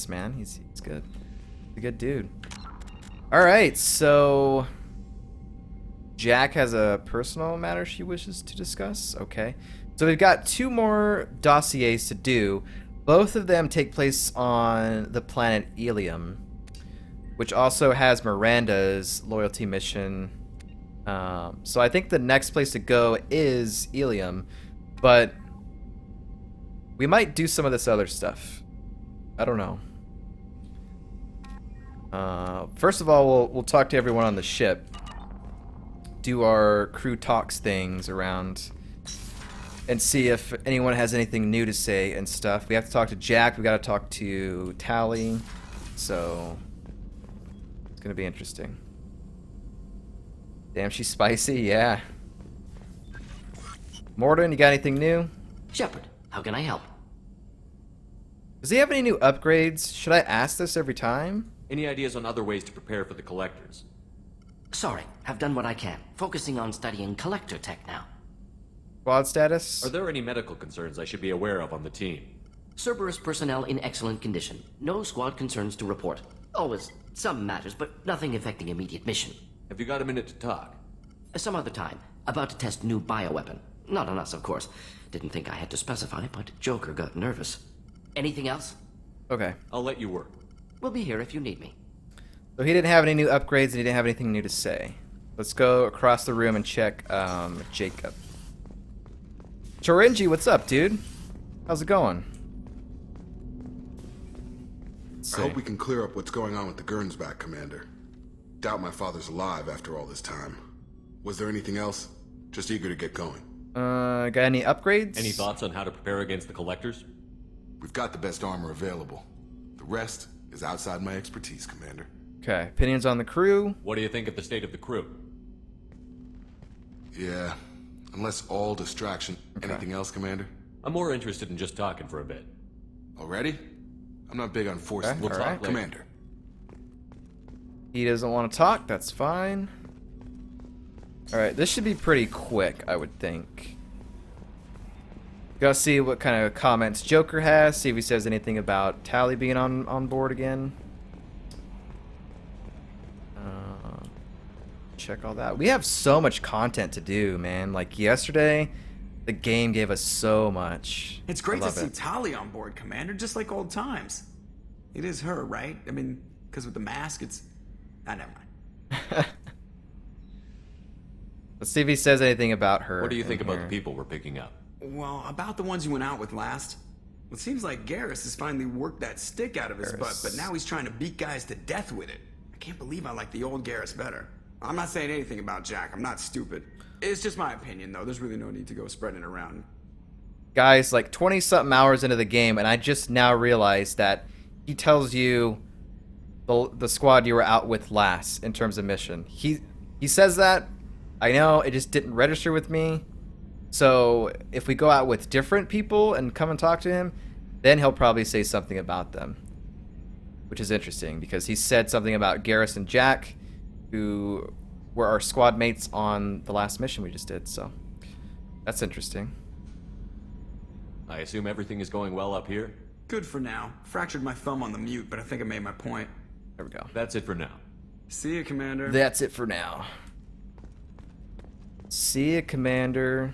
nice, man. He's good. He's a good dude. All right, so Jack has a personal matter she wishes to discuss. Okay, so we've got 2 more dossiers to do. Both of them take place on the planet Ilium, which also has Miranda's loyalty mission. So I think the next place to go is Ilium, but we might do some of this other stuff. I don't know. First of all, we'll talk to everyone on the ship. Do our crew talks things around and see if anyone has anything new to say and stuff. We have to talk to Jack. We got to talk to Tali. So it's gonna be interesting. Damn, she's spicy. Yeah. Morden, you got anything new? Shepard, how can I help? Does he have any new upgrades? Should I ask this every time? Any ideas on other ways to prepare for the collectors? Sorry, have done what I can. Focusing on studying collector tech now. Squad status? Are there any medical concerns I should be aware of on the team? Cerberus personnel in excellent condition. No squad concerns to report. Always some matters, but nothing affecting immediate mission. Have you got a minute to talk? Some other time. About to test new bioweapon. Not on us, of course. Didn't think I had to specify, but Joker got nervous. Anything else? Okay. I'll let you work. We'll be here if you need me. So he didn't have any new upgrades and he didn't have anything new to say. Let's go across the room and check Jacob. Chorinji, what's up, dude? How's it going? I hope we can clear up what's going on with the Gernsback, Commander. Doubt my father's alive after all this time. Was there anything else? Just eager to get going. Got any upgrades? Any thoughts on how to prepare against the collectors? We've got the best armor available. The rest is outside my expertise, Commander. Okay, opinions on the crew? What do you think of the state of the crew? Yeah, unless all distraction. Okay. Anything else, Commander? I'm more interested in just talking for a bit. Already? I'm not big on forcing. Okay, We'll all talk right. later. Commander. He doesn't want to talk, that's fine. Alright, this should be pretty quick, I would think. Go see what kind of comments Joker has, see if he says anything about Tali being on board again. Check all that. We have so much content to do, man. Like yesterday, the game gave us so much. It's great I to love see it. Tali on board, Commander, just like old times. It is her, right? I mean, because with the mask, it's... Ah, never mind. Let's see if he says anything about her. What do you in think about here. the people we're picking up? Well, about the ones you went out with last. It seems like Garrus has finally worked that stick out of his butt, but now he's trying to beat guys to death with it. I can't believe I like the old Garrus better. I'm not saying anything about Jack. I'm not stupid. It's just my opinion, though. There's really no need to go spreading it around. Guys, like 20-something hours into the game, and I just now realized that he tells you the squad you were out with last in terms of mission. He says that. I know, it just didn't register with me. So if we go out with different people and come and talk to him, then he'll probably say something about them. Which is interesting, because he said something about Garrus and Jack, who were our squad mates on the last mission we just did, so that's interesting. I assume everything is going well up here? Good for now. Fractured my thumb on the mute, but I think I made my point. There we go. That's it for now. See you, Commander. That's it for now. See ya, Commander.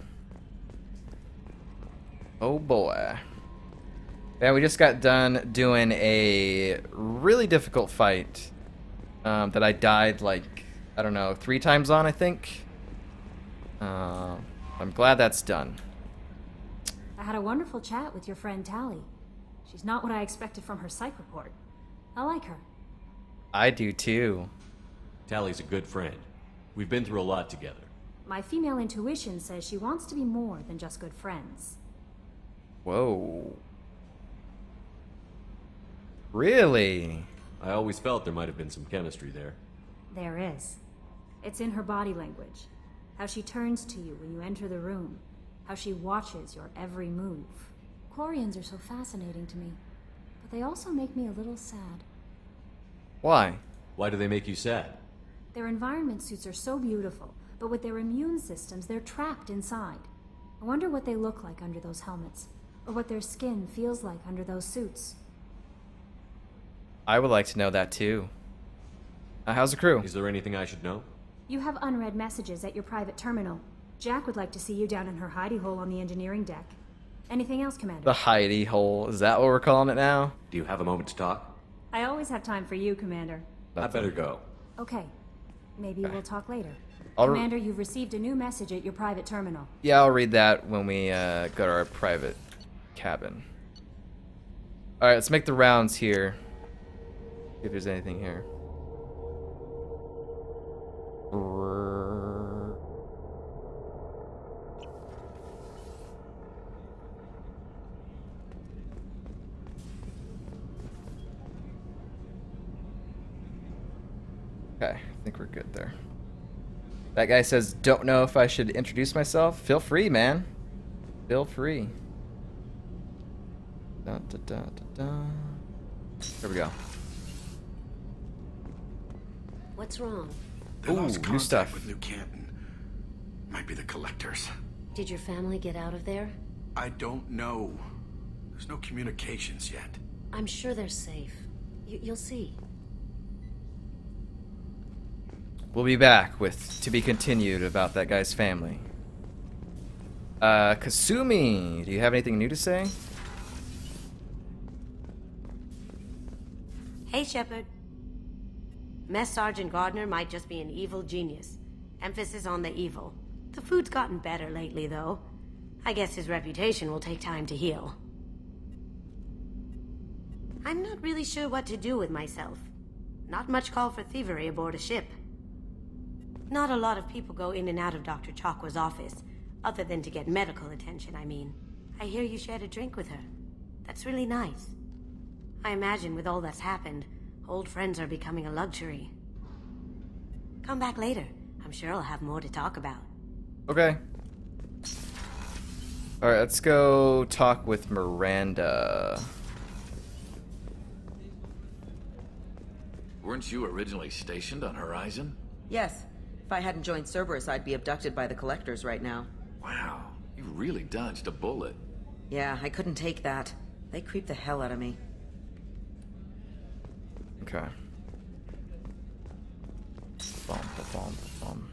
Oh boy. Yeah, we just got done doing a really difficult fight that I died like, I don't know, 3 times on, I think. I'm glad that's done. I had a wonderful chat with your friend Tali. She's not what I expected from her psych report. I like her. I do too. Tali's a good friend. We've been through a lot together. My female intuition says she wants to be more than just good friends. Whoa. Really? I always felt there might have been some chemistry there. There is. It's in her body language. How she turns to you when you enter the room. How she watches your every move. Quarians are so fascinating to me, but they also make me a little sad. Why? Why do they make you sad? Their environment suits are so beautiful, but with their immune systems, they're trapped inside. I wonder what they look like under those helmets, or what their skin feels like under those suits. I would like to know that too. How's the crew? Is there anything I should know? You have unread messages at your private terminal. Jack would like to see you down in her hidey hole on the engineering deck. Anything else, Commander? The hidey hole. Is that what we're calling it now? Do you have a moment to talk? I always have time for you, Commander. I better go. Okay. Maybe we'll talk later. I'll Commander, you've received a new message at your private terminal. Yeah, I'll read that when we go to our private cabin. Alright, let's make the rounds here. See if there's anything here. Okay, I think we're good there. That guy says, don't know if I should introduce myself. Feel free, man. Feel free. Da, da, da, da, da. There we go. What's wrong? They lost new contact stuff. with New Canton. Might be the collectors. Did your family get out of there? I don't know. There's no communications yet. I'm sure they're safe. You'll see. We'll be back with to be continued about that guy's family. Kasumi, do you have anything new to say? Hey, Shepard. Mess Sergeant Gardner might just be an evil genius. Emphasis on the evil. The food's gotten better lately, though. I guess his reputation will take time to heal. I'm not really sure what to do with myself. Not much call for thievery aboard a ship. Not a lot of people go in and out of Dr. Chakwa's office, other than to get medical attention, I mean. I hear you shared a drink with her. That's really nice. I imagine with all that's happened, old friends are becoming a luxury. Come back later. I'm sure I'll have more to talk about. Okay. Alright, let's go talk with Miranda. Weren't you originally stationed on Horizon? Yes. If I hadn't joined Cerberus, I'd be abducted by the Collectors right now. Wow, you really dodged a bullet. Yeah, I couldn't take that. They creep the hell out of me. Okay. Bum, bum, bum.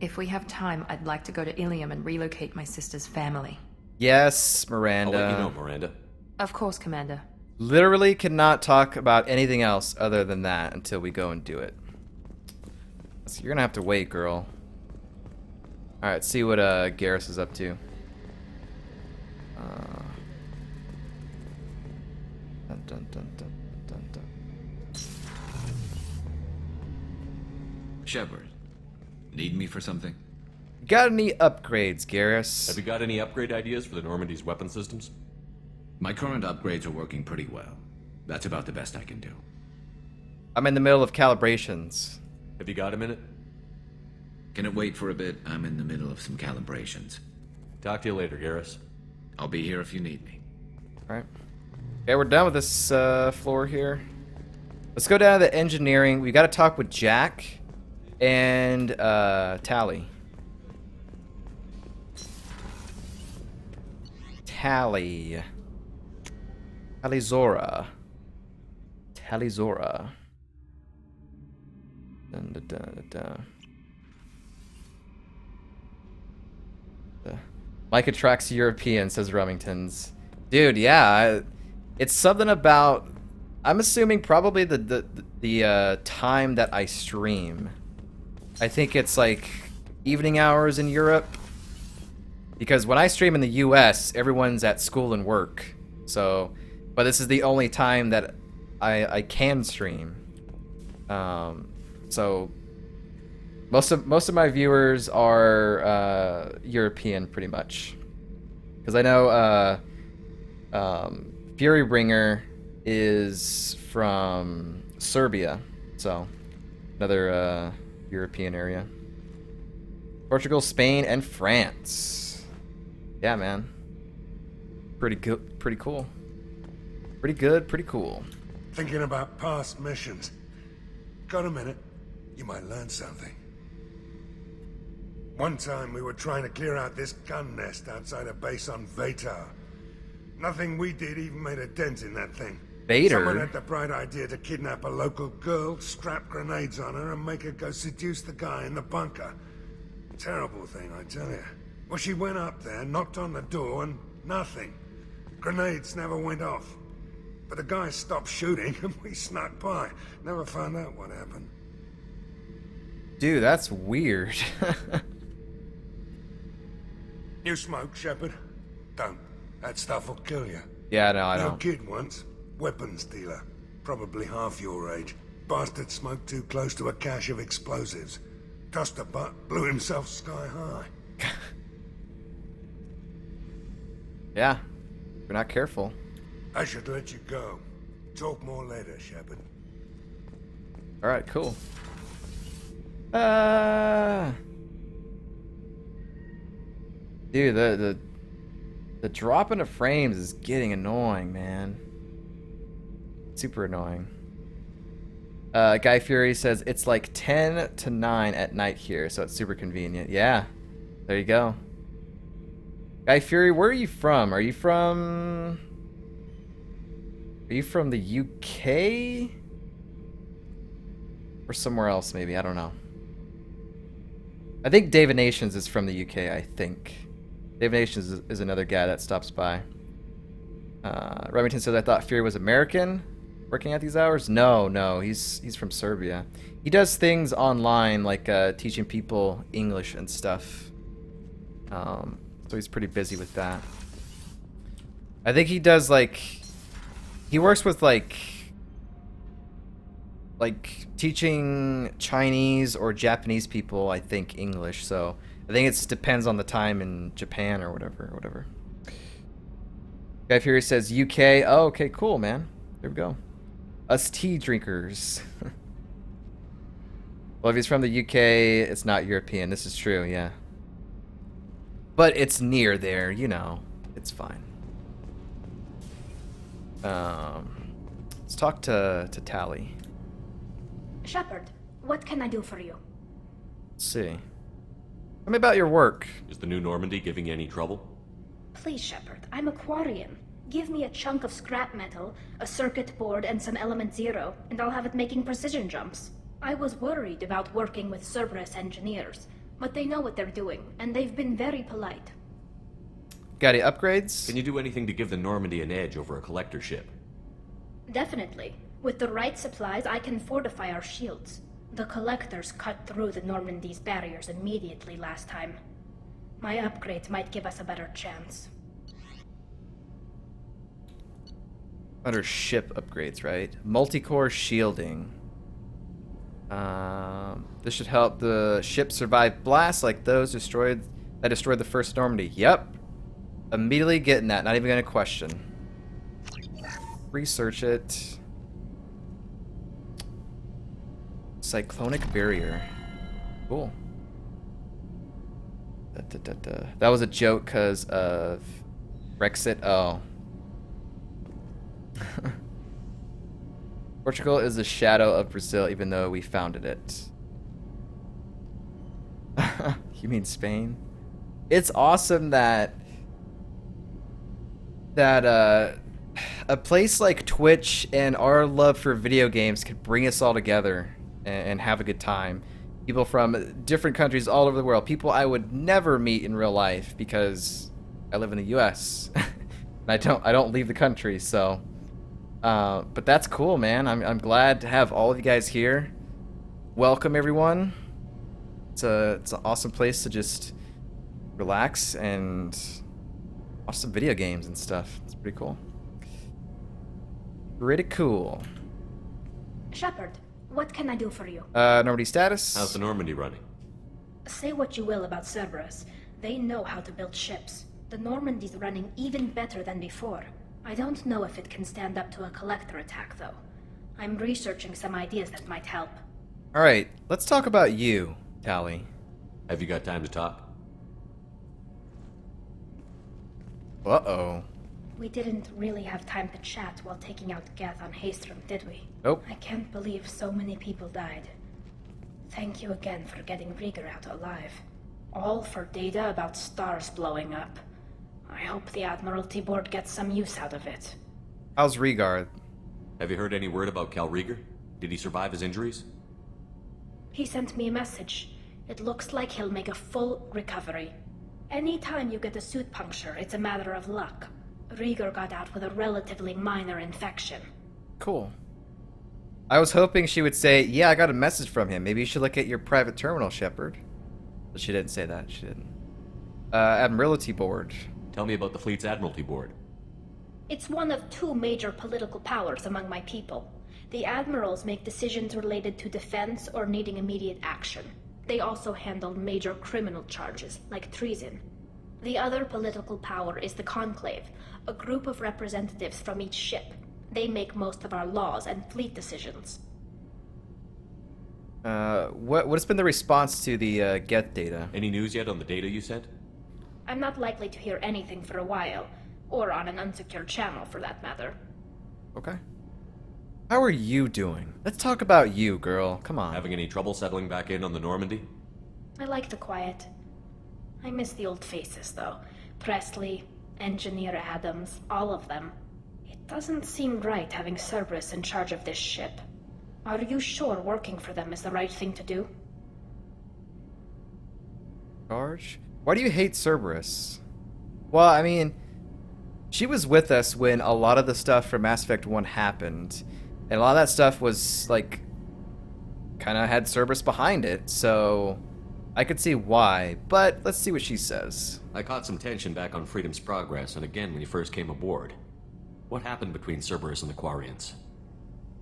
If we have time, I'd like to go to Ilium and relocate my sister's family. Yes, Miranda. I'll let you know, Miranda. Of course, Commander. Literally cannot talk about anything else other than that until we go and do it. So you're gonna have to wait, girl. Alright, see what Garrus is up to. Dun, dun, dun, dun, dun, dun. Shepard, need me for something? Got any upgrades, Garrus? Have you got any upgrade ideas for the Normandy's weapon systems? My current upgrades are working pretty well. That's about the best I can do. I'm in the middle of calibrations. Have you got a minute? Can it wait for a bit? I'm in the middle of some calibrations. Talk to you later, Garrus. I'll be here if you need me. Alright. Okay, we're done with this floor here. Let's go down to the engineering. We gotta talk with Jack and Tali. Tali. Talizora. Talizora. Dun, dun, dun, dun, dun. Mike attracts European, says Remington's. Dude, yeah, it's something about. I'm assuming probably the time that I stream. I think it's like evening hours in Europe. Because when I stream in the U.S., everyone's at school and work. So, but this is the only time that I can stream. So most of my viewers are European, pretty much. Because I know Furybringer is from Serbia, so another European area. Portugal, Spain, and France. Yeah, man. Pretty good, pretty cool. Pretty good, pretty cool. Thinking about past missions. Got a minute? You might learn something. One time we were trying to clear out this gun nest outside a base on Vatar. Nothing we did even made a dent in that thing. Vader? Someone had the bright idea to kidnap a local girl, strap grenades on her, and make her go seduce the guy in the bunker. Terrible thing, I tell you. Well, she went up there, knocked on the door, and nothing. Grenades never went off. But the guy stopped shooting, and we snuck by. Never found out what happened. Dude, that's weird. You smoke, Shepard? Don't. That stuff will kill you. Yeah, no, I Your don't. kid once. Weapons dealer. Probably half your age. Bastard smoked too close to a cache of explosives. Tossed a butt, blew himself sky high. Yeah, if we're not careful. I should let you go. Talk more later, Shepard. Alright, cool. Dude, the drop into frames is getting annoying, man. Super annoying. Guy Fury says it's like 10 to 9 at night here, so it's super convenient. Yeah, there you go. Guy Fury, where are you from? Are you from the UK? Or somewhere else, maybe. I don't know. I think David Nations is from the UK, I think. David Nations is another guy that stops by. Remington says, I thought Fury was American, working at these hours. No, he's from Serbia. He does things online, like teaching people English and stuff. So he's pretty busy with that. I think he does, like... He works with, like teaching Chinese or Japanese people, I think, English. So I think it depends on the time in Japan or whatever. Guy Fury says UK. Oh, okay, cool, man. There we go. Us tea drinkers. Well, if he's from the UK, it's not European. This is true, yeah. But it's near there, you know. It's fine. Let's talk to Tali. Shepard, what can I do for you? Let's see. Tell me about your work. Is the new Normandy giving you any trouble? Please, Shepard, I'm a Quarian. Give me a chunk of scrap metal, a circuit board, and some element zero, and I'll have it making precision jumps. I was worried about working with Cerberus engineers, but they know what they're doing, and they've been very polite. Got any upgrades? Can you do anything to give the Normandy an edge over a collector ship? Definitely. With the right supplies, I can fortify our shields. The collectors cut through the Normandy's barriers immediately last time. My upgrades might give us a better chance. Under ship upgrades, right? Multi-core shielding. This should help the ship survive blasts like those that destroyed the first Normandy. Yep. Immediately getting that. Not even gonna question. Research it. Cyclonic barrier. Cool. That was a joke because of Brexit. Oh. Portugal is the shadow of Brazil, even though we founded it. You mean Spain? It's awesome that a place like Twitch and our love for video games could bring us all together and have a good time. People from different countries all over the world. People I would never meet in real life because I live in the U.S. I don't leave the country, so. But that's cool, man. I'm glad to have all of you guys here. Welcome, everyone. It's an awesome place to just relax and watch some video games and stuff. It's pretty cool. Pretty cool. Shepard, what can I do for you? Normandy status? How's the Normandy running? Say what you will about Cerberus. They know how to build ships. The Normandy's running even better than before. I don't know if it can stand up to a collector attack, though. I'm researching some ideas that might help. Alright, let's talk about you, Tali. Have you got time to talk? Uh-oh. We didn't really have time to chat while taking out Gath on Haestrom, did we? Nope. I can't believe so many people died. Thank you again for getting Rieger out alive. All for data about stars blowing up. I hope the Admiralty Board gets some use out of it. How's Regard? Have you heard any word about Cal Rieger? Did he survive his injuries? He sent me a message. It looks like he'll make a full recovery. Anytime you get a suit puncture, it's a matter of luck. Rieger got out with a relatively minor infection. Cool. I was hoping she would say, yeah, I got a message from him. Maybe you should look at your private terminal, Shepard. But she didn't say that. She didn't. Admiralty Board. Tell me about the fleet's Admiralty Board. It's one of two major political powers among my people. The admirals make decisions related to defense or needing immediate action. They also handle major criminal charges, like treason. The other political power is the Conclave, a group of representatives from each ship. They make most of our laws and fleet decisions. What's been the response to the get data? Any news yet on the data you sent? I'm not likely to hear anything for a while, or on an unsecured channel for that matter. Okay. How are you doing? Let's talk about you, girl. Come on. Having any trouble settling back in on the Normandy? I like the quiet. I miss the old faces, though. Presley, Engineer Adams, all of them. It doesn't seem right having Cerberus in charge of this ship. Are you sure working for them is the right thing to do? Charge? Why do you hate Cerberus? Well, I mean, she was with us when a lot of the stuff from Mass Effect 1 happened. And a lot of that stuff was, like, kind of had Cerberus behind it, so I could see why. But let's see what she says. I caught some tension back on Freedom's Progress, and again when you first came aboard. What happened between Cerberus and the Quarians?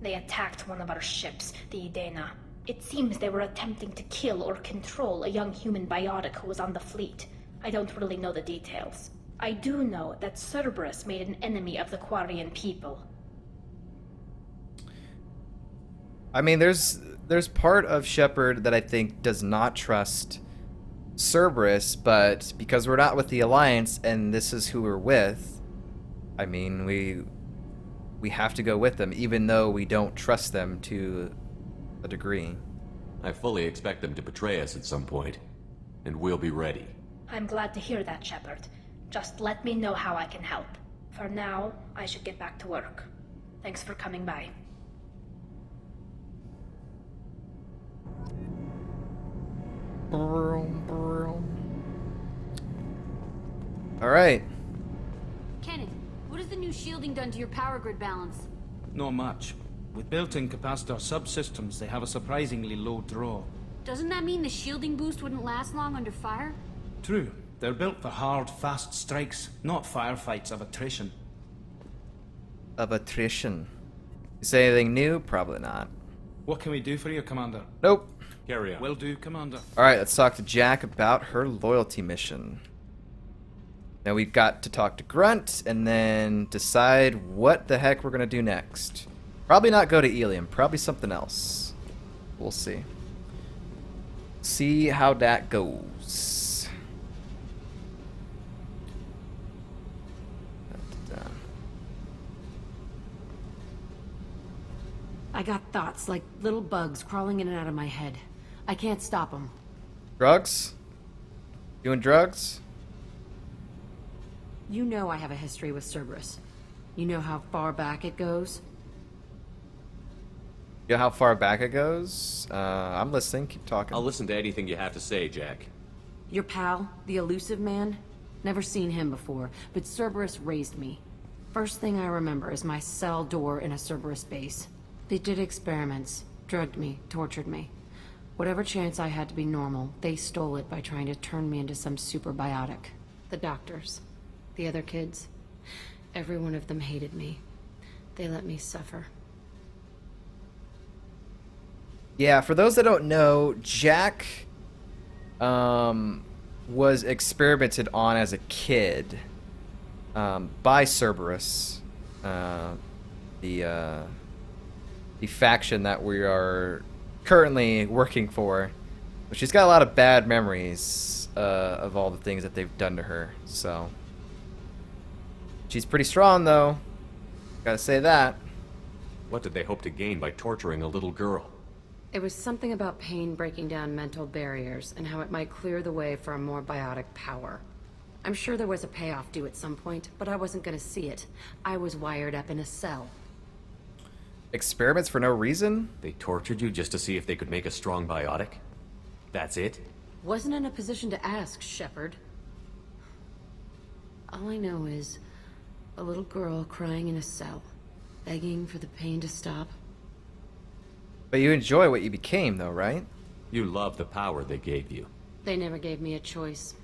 They attacked one of our ships, the Idena. It seems they were attempting to kill or control a young human biotic who was on the fleet. I don't really know the details. I do know that Cerberus made an enemy of the Quarian people. I mean, there's part of Shepard that I think does not trust Cerberus, but because we're not with the Alliance and this is who we're with, I mean, we have to go with them, even though we don't trust them to a degree. I fully expect them to betray us at some point, and we'll be ready. I'm glad to hear that, Shepard. Just let me know how I can help. For now, I should get back to work. Thanks for coming by. Alright. Kenneth, what has the new shielding done to your power grid balance? Not much. With built-in capacitor subsystems, they have a surprisingly low draw. Doesn't that mean the shielding boost wouldn't last long under fire? True. They're built for hard, fast strikes, not firefights of attrition. Of attrition. You say anything new? Probably not. What can we do for you, Commander? Nope. Carry on. Will do, Commander. Alright, let's talk to Jack about her loyalty mission. Now we've got to talk to Grunt and then decide what the heck we're going to do next. Probably not go to Ilium. Probably something else. We'll see. See how that goes. I got thoughts like little bugs crawling in and out of my head. I can't stop them. Drugs? Doing drugs? You know I have a history with Cerberus. You know how far back it goes? You know how far back it goes? I'm listening. Keep talking. I'll listen to anything you have to say, Jack. Your pal, the elusive man? Never seen him before, but Cerberus raised me. First thing I remember is my cell door in a Cerberus base. They did experiments, drugged me, tortured me. Whatever chance I had to be normal, they stole it by trying to turn me into some super biotic. The doctors, the other kids, every one of them hated me. They let me suffer. Yeah, for those that don't know, Jack was experimented on as a kid by Cerberus, the faction that we are currently working for. But she's got a lot of bad memories of all the things that they've done to her, so she's pretty strong, though. Gotta say that. What did they hope to gain by torturing a little girl? It was something about pain breaking down mental barriers and how it might clear the way for a more biotic power. I'm sure there was a payoff due at some point, but I wasn't gonna see it. I was wired up in a cell. Experiments for no reason? They tortured you just to see if they could make a strong biotic? That's it? Wasn't in a position to ask, Shepard. All I know is a little girl crying in a cell, begging for the pain to stop. But you enjoy what you became, though, right? You love the power they gave you. They never gave me a choice.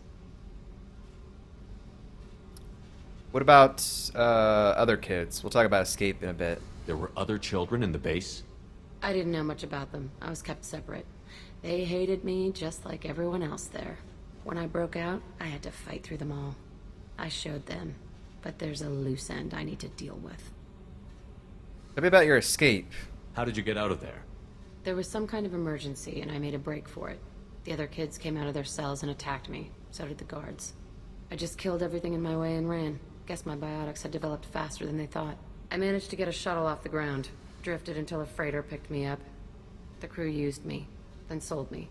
What about other kids? We'll talk about Escape in a bit. There were other children in the base? I didn't know much about them. I was kept separate. They hated me just like everyone else there. When I broke out, I had to fight through them all. I showed them, but there's a loose end I need to deal with. Tell me about your escape. How did you get out of there? There was some kind of emergency, and I made a break for it. The other kids came out of their cells and attacked me. So did the guards. I just killed everything in my way and ran. Guess my biotics had developed faster than they thought. I managed to get a shuttle off the ground. Drifted until a freighter picked me up. The crew used me, then sold me.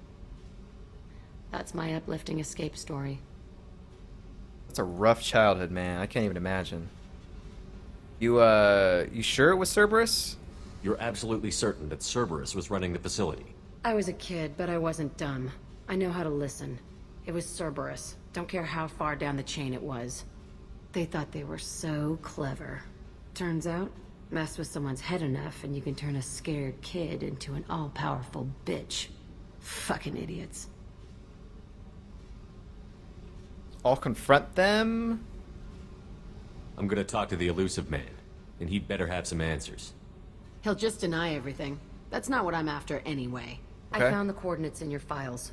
That's my uplifting escape story. That's a rough childhood, man. I can't even imagine. You sure it was Cerberus? You're absolutely certain that Cerberus was running the facility? I was a kid, but I wasn't dumb. I know how to listen. It was Cerberus. Don't care how far down the chain it was. They thought they were so clever. Turns out, mess with someone's head enough and you can turn a scared kid into an all-powerful bitch. Fucking idiots. I'll confront them? I'm gonna talk to the elusive man, and he'd better have some answers. He'll just deny everything. That's not what I'm after anyway. Okay. I found the coordinates in your files.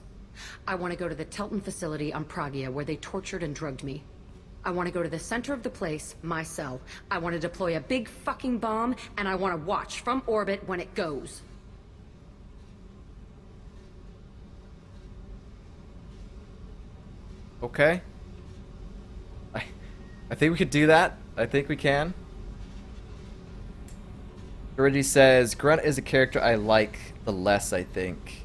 I want to go to the Telton facility on Pragia where they tortured and drugged me. I want to go to the center of the place, my cell. I want to deploy a big fucking bomb, and I want to watch from orbit when it goes. Okay. I think we could do that. I think we can. Reggie says, Grunt is a character I like the less, I think.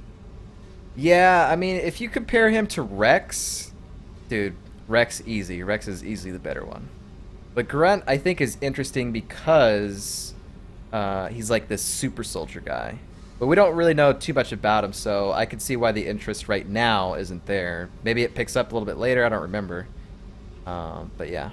Yeah, I mean, if you compare him to Rex, dude, Rex easy. Rex is easily the better one. But Grunt, I think, is interesting because he's like this super soldier guy. But we don't really know too much about him, so I can see why the interest right now isn't there. Maybe it picks up a little bit later, I don't remember. But yeah.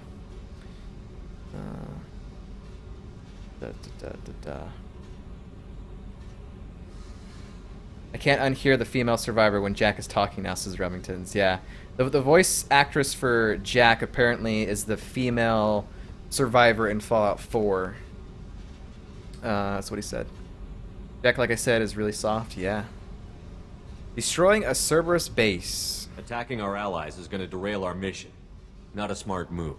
I can't unhear the female survivor when Jack is talking now, says Remingtons. Yeah. The voice actress for Jack apparently is the female survivor in Fallout 4. That's what he said. Jack, like I said, is really soft. Yeah. Destroying a Cerberus base. Attacking our allies is going to derail our mission. Not a smart move.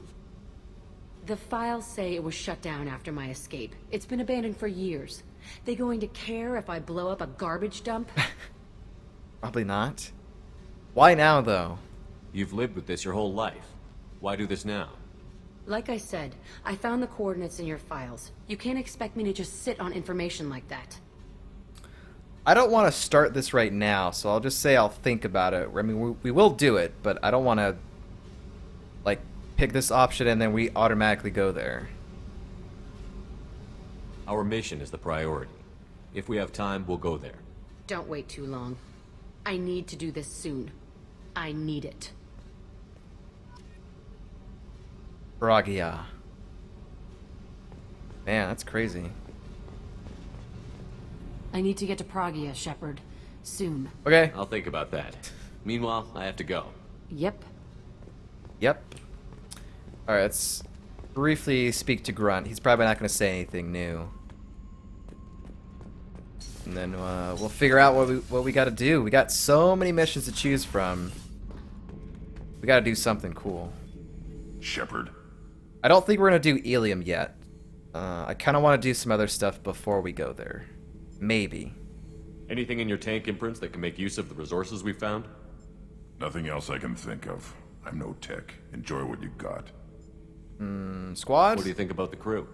The files say it was shut down after my escape. It's been abandoned for years. They going to care if I blow up a garbage dump? Probably not. Why now, though? You've lived with this your whole life. Why do this now? Like I said, I found the coordinates in your files. You can't expect me to just sit on information like that. I don't want to start this right now, so I'll just say I'll think about it. I mean, we will do it, but I don't want to, like, pick this option and then we automatically go there. Our mission is the priority. If we have time, we'll go there. Don't wait too long. I need to do this soon. I need it. Pragia. Man, that's crazy. I need to get to Pragia, Shepard. Soon. Okay. I'll think about that. Meanwhile, I have to go. Yep. Yep. Alright, let's briefly speak to Grunt. He's probably not going to say anything new. And then we'll figure out what we got to do. We got so many missions to choose from. We got to do something cool. Shepard. I don't think we're going to do Ilium yet. I kind of want to do some other stuff before we go there. Maybe. Anything in your tank imprints that can make use of the resources we found? Nothing else I can think of. I'm no tech. Enjoy what you got. Squad? What do you think about the crew?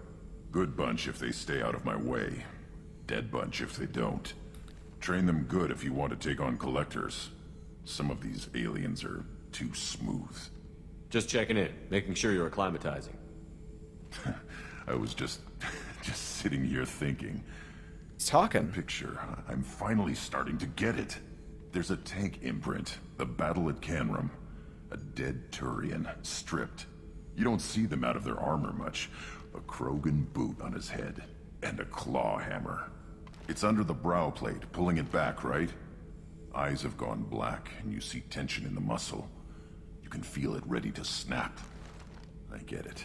Good bunch if they stay out of my way. Dead bunch if they don't. Train them good if you want to take on collectors. Some of these aliens are too smooth. Just checking in, making sure you're acclimatizing. I was just sitting here thinking. He's talking. Picture, I'm finally starting to get it. There's a tank imprint, the battle at Canrum. A dead Turian, stripped. You don't see them out of their armor much. A Krogan boot on his head, and a claw hammer. It's under the brow plate, pulling it back, right? Eyes have gone black, and you see tension in the muscle. You can feel it ready to snap. I get it.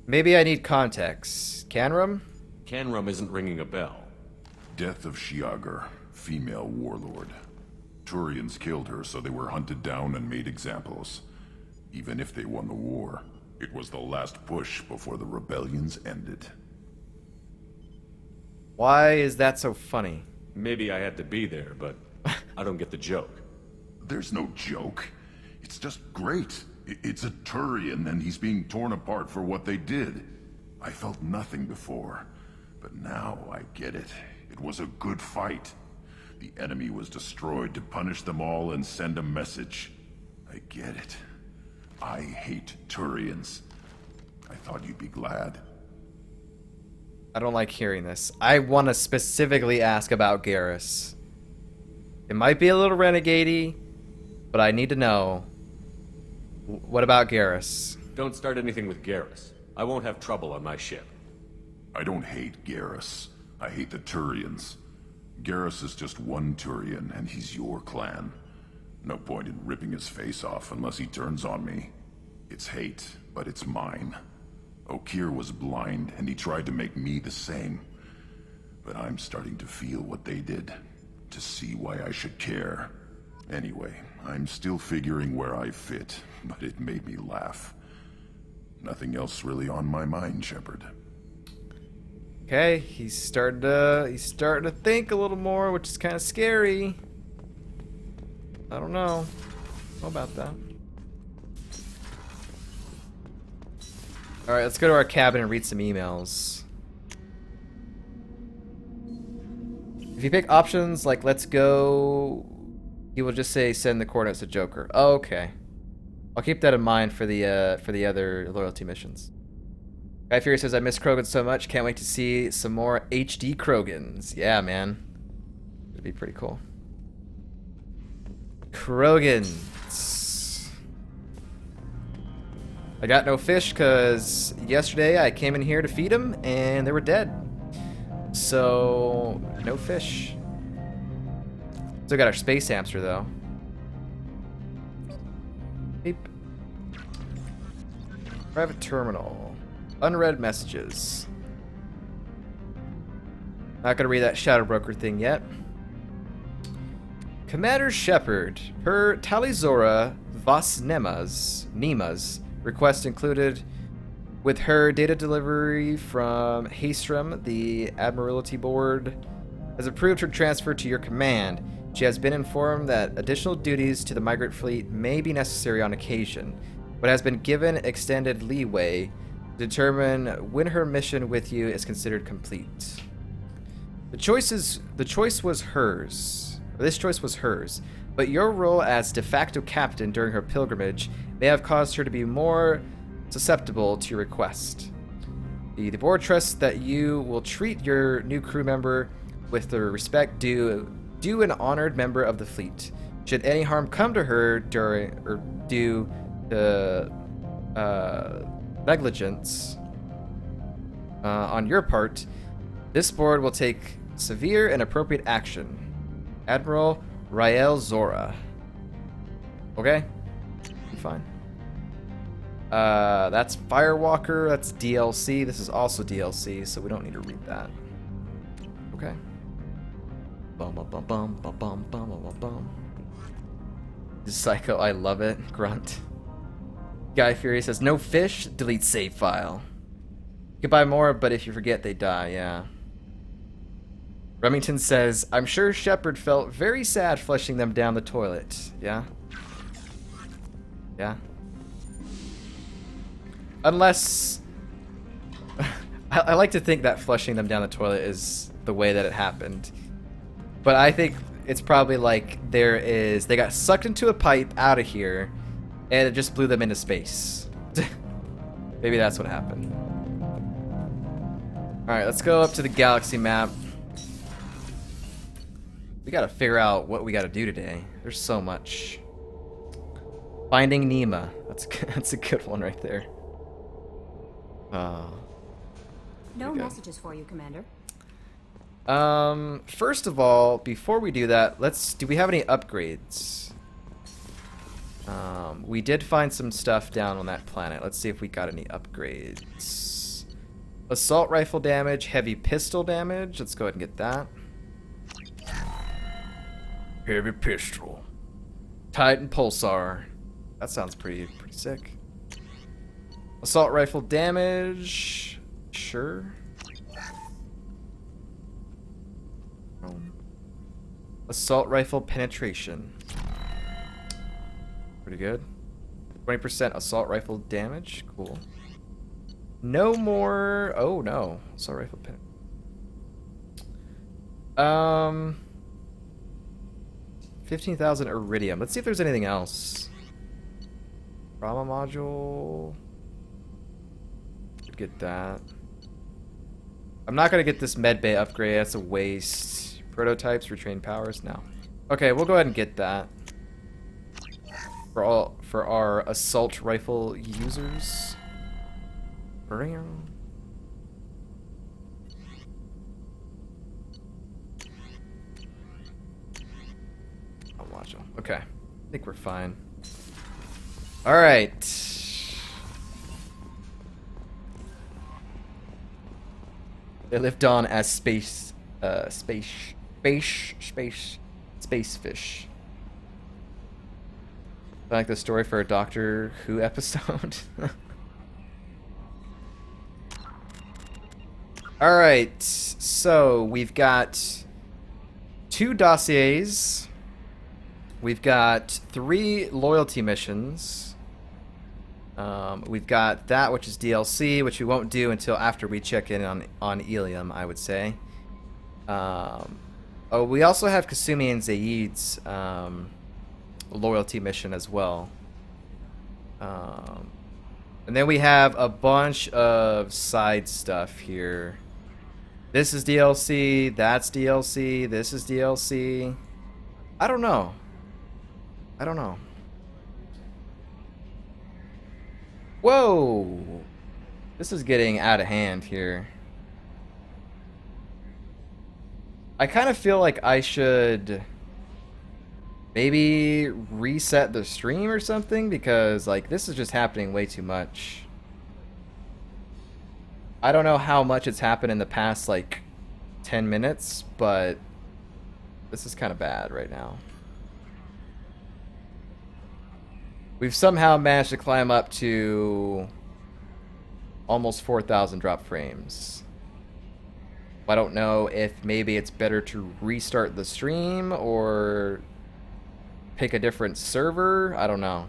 Maybe I need context. Canrum? Canrum isn't ringing a bell. Death of Shiagar, female warlord. Turians killed her, so they were hunted down and made examples. Even if they won the war, it was the last push before the rebellions ended. Why is that so funny? Maybe I had to be there, but I don't get the joke. There's no joke. It's just great. It's a Turian, and he's being torn apart for what they did. I felt nothing before, but now I get it. It was a good fight. The enemy was destroyed to punish them all and send a message. I get it. I hate Turians. I thought you'd be glad. I don't like hearing this. I want to specifically ask about Garrus. It might be a little renegade-y, but I need to know. What about Garrus? Don't start anything with Garrus. I won't have trouble on my ship. I don't hate Garrus. I hate the Turians. Garrus is just one Turian, and he's your clan. No point in ripping his face off unless he turns on me. It's hate, but it's mine. Okeer was blind, and he tried to make me the same. But I'm starting to feel what they did, to see why I should care. Anyway, I'm still figuring where I fit, but it made me laugh. Nothing else really on my mind, Shepard. Okay, he's starting to think a little more, which is kind of scary. I don't know. How about that? Alright, let's go to our cabin and read some emails. If you pick options like let's go, he will just say send the coordinates to Joker. Oh, okay. I'll keep that in mind for the other loyalty missions. Guy Fury says, I miss Krogan so much. Can't wait to see some more HD Krogans. Yeah, man. It'd be pretty cool. Krogans. I got no fish because yesterday I came in here to feed them and they were dead. So, no fish. Still got our space hamster though. Beep. Private terminal. Unread messages. Not gonna read that Shadow Broker thing yet. Commander Shepard, per Tali Zora Vas Neema's request included with her data delivery from Haestrom, the Admiralty Board has approved her transfer to your command. She has been informed that additional duties to the migrant fleet may be necessary on occasion, but has been given extended leeway to determine when her mission with you is considered complete. This choice was hers, but your role as de facto captain during her pilgrimage may have caused her to be more susceptible to your request. The board trusts that you will treat your new crew member with the respect due an honored member of the fleet. Should any harm come to her due to negligence on your part, this board will take severe and appropriate action. Admiral Rael Zora. Okay? Fine. That's Firewalker, that's DLC. This is also DLC, so we don't need to read that. Okay. Bum bum bum bum bum bum bum bum bum. Psycho, I love it. Grunt. Guy Fury says, no fish, delete save file. You can buy more, but if you forget, they die, yeah. Remington says, I'm sure Shepard felt very sad flushing them down the toilet. Yeah? Yeah? Unless... I like to think that flushing them down the toilet is the way that it happened. But I think it's probably like they got sucked into a pipe out of here, and it just blew them into space. Maybe that's what happened. Alright, let's go up to the galaxy map. We gotta figure out what we gotta do today. There's so much. Finding Neema. That's a good one right there. No messages for you, Commander. First of all, before we do that, do we have any upgrades? We did find some stuff down on that planet. Let's see if we got any upgrades. Assault rifle damage, heavy pistol damage. Let's go ahead and get that. Heavy pistol. Titan pulsar. That sounds pretty sick. Assault rifle damage. Sure. Assault rifle penetration. Pretty good. 20% assault rifle damage. Cool. No more. Oh no. Assault rifle penetration. 15,000 iridium. Let's see if there's anything else. Trauma module. Could get that. I'm not gonna get this medbay upgrade. That's a waste. Prototypes, retrain powers. No. Okay, we'll go ahead and get that. For our assault rifle users. Okay, I think we're fine. All right. They lived on as space fish. I like the story for a Doctor Who episode. All right, so we've got 2 dossiers. We've got 3 loyalty missions. We've got that, which is DLC, which we won't do until after we check in on Ilium, I would say. Oh, we also have Kasumi and Zaid's loyalty mission as well. And then we have a bunch of side stuff here. This is DLC, that's DLC, this is DLC. I don't know. Whoa! This is getting out of hand here. I kind of feel like I should maybe reset the stream or something, because like this is just happening way too much. I don't know how much it's happened in the past like 10 minutes, but this is kind of bad right now. We've somehow managed to climb up to almost 4,000 drop frames. I don't know if maybe it's better to restart the stream or pick a different server. I don't know.